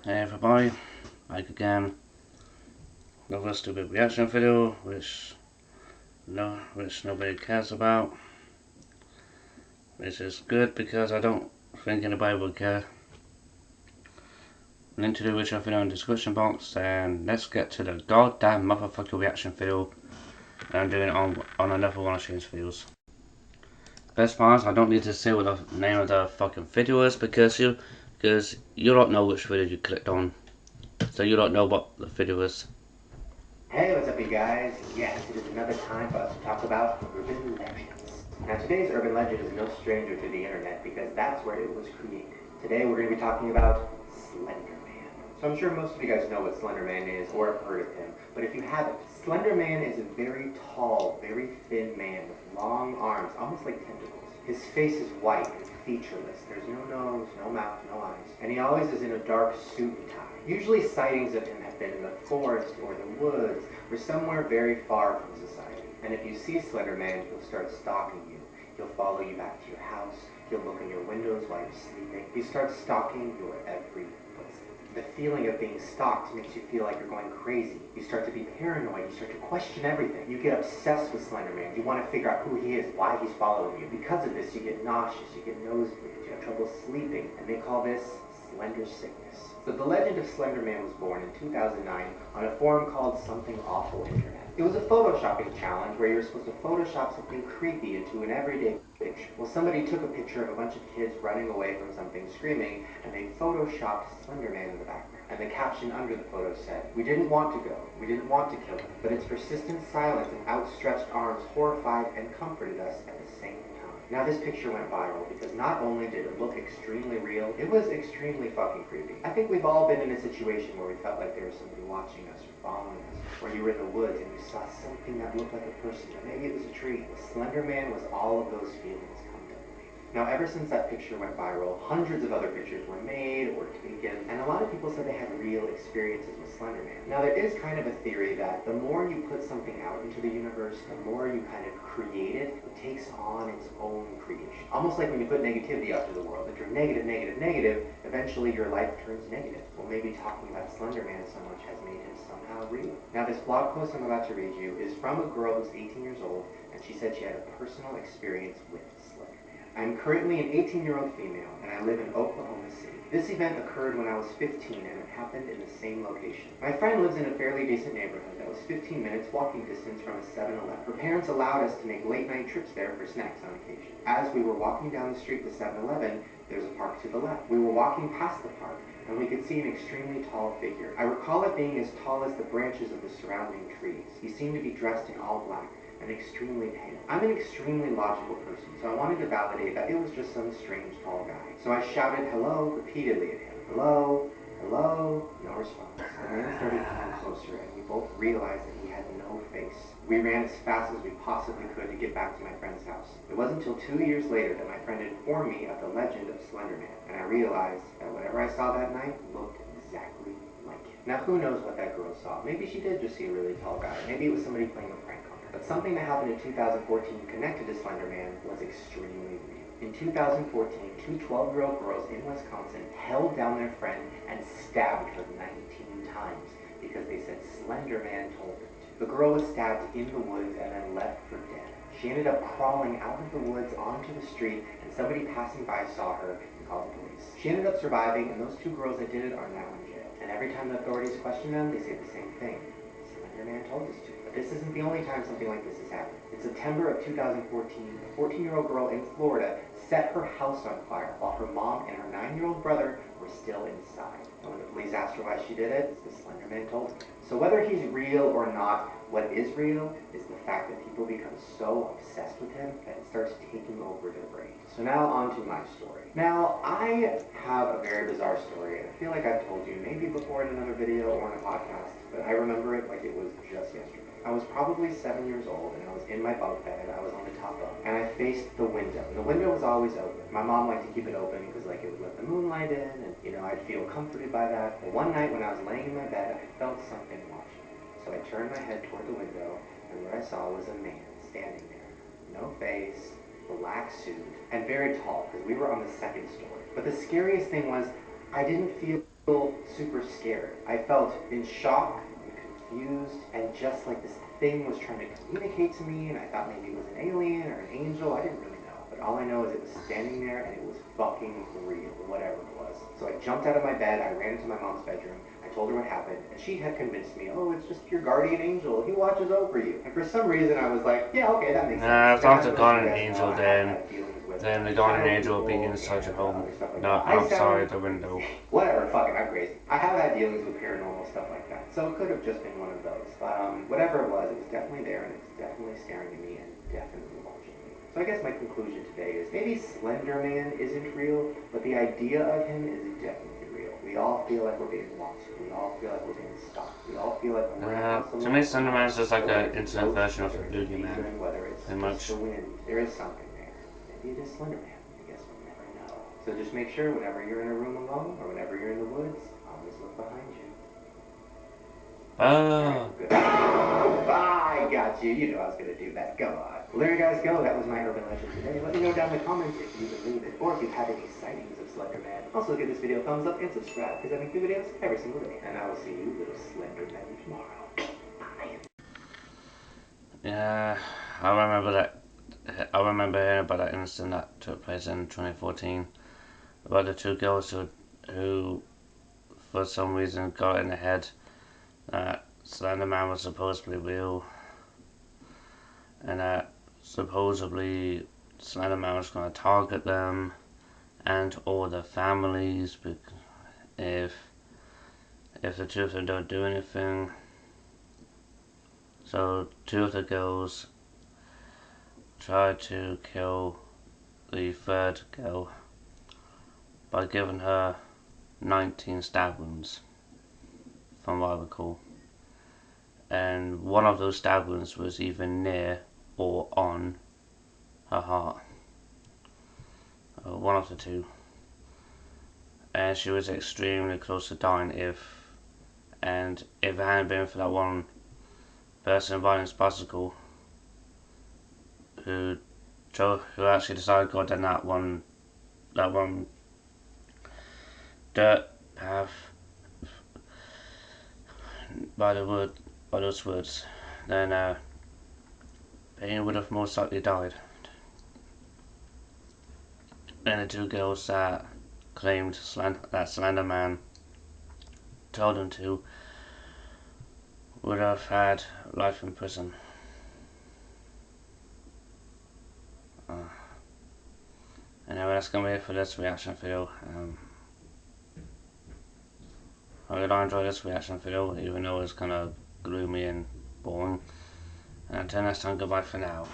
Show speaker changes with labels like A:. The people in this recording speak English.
A: Hey everybody, back again. Another stupid reaction video, which nobody cares about. Which is good because I don't think anybody would care. Link to the original video in the description box, and let's get to the goddamn motherfucking reaction video. And I'm doing it on another one of Shane's videos. Best part is I don't need to say what the name of the fucking video is because you don't know which video you clicked on. So you don't know what the video is.
B: Hey, what's up you guys? Yes, it is another time for us to talk about urban legends. Now today's urban legend is no stranger to the internet because that's where it was created. Today we're going to be talking about Slenderman. So I'm sure most of you guys know what Slenderman is or have heard of him, but if you haven't, Slenderman is a very tall, very thin man with long arms, almost like tentacles. His face is white and featureless. There's no nose, no mouth, no eyes, and he always is in a dark suit and tie. Usually sightings of him have been in the forest or the woods or somewhere very far from society. And if you see Slenderman, he'll start stalking you. He'll follow you back to your house. He'll look in your windows while you're sleeping. He starts stalking your every footstep. The feeling of being stalked makes you feel like you're going crazy. You start to be paranoid. You start to question everything. You get obsessed with Slenderman. You want to figure out who he is, why he's following you. Because of this, you get nauseous, you get nosebleeds, you have trouble sleeping, and they call this Slender sickness. So the legend of Slenderman was born in 2009 on a forum called Something Awful Internet. It was a photoshopping challenge where you were supposed to photoshop something creepy into an everyday picture. Well, somebody took a picture of a bunch of kids running away from something screaming, and they photoshopped Slenderman in the background. And the caption under the photo said, "We didn't want to go, we didn't want to kill him, but its persistent silence and outstretched arms horrified and comforted us at the same time." Now this picture went viral because not only did it look extremely real, it was extremely fucking creepy. I think we've all been in a situation where we felt like there was somebody watching us or following us, or you were in the woods and you saw something that looked like a person, or maybe it was a tree. Slenderman was all of those feelings come to life. Now ever since that picture went viral, hundreds of other pictures were made or taken, and a lot of people said they had real experiences with Slenderman. Now there is kind of a theory that the more you put something out into the universe, the more you kind of create it, it takes on its own creation. Almost like when you put negativity out to the world. If you're negative, negative, negative, eventually your life turns negative. Well, maybe talking about Slenderman so much has made him somehow real. Now this blog post I'm about to read you is from a girl who's 18 years old, and she said she had a personal experience with Slenderman. I'm currently an 18-year-old female, and I live in Oklahoma City. This event occurred when I was 15, and it happened in the same location. My friend lives in a fairly decent neighborhood that was 15 minutes walking distance from a 7-Eleven. Her parents allowed us to make late-night trips there for snacks on occasion. As we were walking down the street to 7-Eleven, there's a park to the left. We were walking past the park, and we could see an extremely tall figure. I recall it being as tall as the branches of the surrounding trees. He seemed to be dressed in all black and extremely pale. I'm an extremely logical person, so I wanted to validate that it was just some strange tall guy. So I shouted hello repeatedly at him. Hello, hello, no response. The man started coming closer, and we both realized that he had no face. We ran as fast as we possibly could to get back to my friend's house. It wasn't until 2 years later that my friend informed me of the legend of Slenderman, and I realized that whatever I saw that night looked exactly like him. Now who knows what that girl saw? Maybe she did just see a really tall guy. Maybe it was somebody playing a prank on her. But something that happened in 2014 connected to Slenderman was extremely real. In 2014, two 12-year-old girls in Wisconsin held down their friend and stabbed her 19 times because they said Slenderman told them to. The girl was stabbed in the woods and then left for dead. She ended up crawling out of the woods onto the street, and somebody passing by saw her and called the police. She ended up surviving, and those two girls that did it are now in jail. And every time the authorities question them, they say the same thing. Slenderman told us to. But this isn't the only time something like this has happened. In September of 2014, a 14-year-old girl in Florida set her house on fire while her mom and her 9-year-old brother were still inside. And when the police asked her why she did it, the Slenderman told her. So whether he's real or not, what is real is the fact that people become so obsessed with him that it starts taking over their brain. So now on to my story. Now, I have a very bizarre story, and I feel like I've told you maybe before in another video or on a podcast, but I remember it like it was just yesterday. I was probably 7 years old, and I was in my bunk bed. I was on the top bunk, and I faced the window. And the window was always open. My mom liked to keep it open because like it would let the moonlight in, and I'd feel comforted by that. But one night when I was laying in my bed, I felt something watching me. So I turned my head toward the window, and what I saw was a man standing there. No face, black suit, and very tall, because we were on the second story. But the scariest thing was, I didn't feel super scared. I felt in shock and confused, and just like this thing was trying to communicate to me, and I thought maybe it was an alien or an angel. I didn't really know. But all I know is it was standing there and it was fucking real, whatever it was. So I jumped out of my bed, I ran into my mom's bedroom, I told her what happened, and she had convinced me, oh, it's just your guardian angel, he watches over you. And for some reason I was like, yeah, okay, that makes sense.
A: Nah, if that's a
B: And
A: guardian
B: you guys
A: angel,
B: know, I had dealings with
A: then the guardian angel will be
B: shadow
A: inside your
B: people and
A: home,
B: other stuff like
A: not
B: that. I
A: outside
B: sound
A: the window.
B: whatever, fuck it, I'm crazy. I have had dealings with paranormal stuff like that, so it could have just been one of those. But whatever it was definitely there, and it's definitely staring at me and definitely watching me. So I guess my conclusion today is maybe Slenderman isn't real, but the idea of him is definitely real. We all feel like we're being watched. We all feel like we're being stalked. We all feel like we're
A: To me, Slenderman is just like an internet version of a boogeyman.
B: Whether it's
A: Pretty
B: just
A: much.
B: the wind, there is something there. Maybe it is Slenderman. I guess we'll never know. So just make sure whenever you're in a room alone or whenever you're in the woods, always look behind you.
A: Oh.
B: I got you. You know I was going to do that. Go on. Well, there you guys go. That was my urban legend today. Let me know down in the comments if you believe it or if you've had any sightings of Slenderman. Also, give this video a thumbs up and subscribe because I make new videos every single day. And I will see you little Slendermen tomorrow. Bye.
A: Yeah, I remember that. I remember hearing about that incident that took place in 2014 about the two girls who for some reason got in the head that Slenderman was supposedly real, and that supposedly Slenderman was going to target them and all the families if the two of them don't do anything. So two of the girls tried to kill the third girl by giving her 19 stab wounds, from what I recall. And one of those stab wounds was either near or on her heart. One of the two. And she was extremely close to dying if it hadn't been for that one person riding his bicycle who actually decided to go down that one dirt path by those woods, then Payne would have most likely died. And the two girls that claimed that Slenderman told them to would have had life in prison. Anyway, that's gonna be it for this reaction video. I hope you enjoyed this reaction video, even though it's kind of gloomy and boring. And until next time, goodbye for now.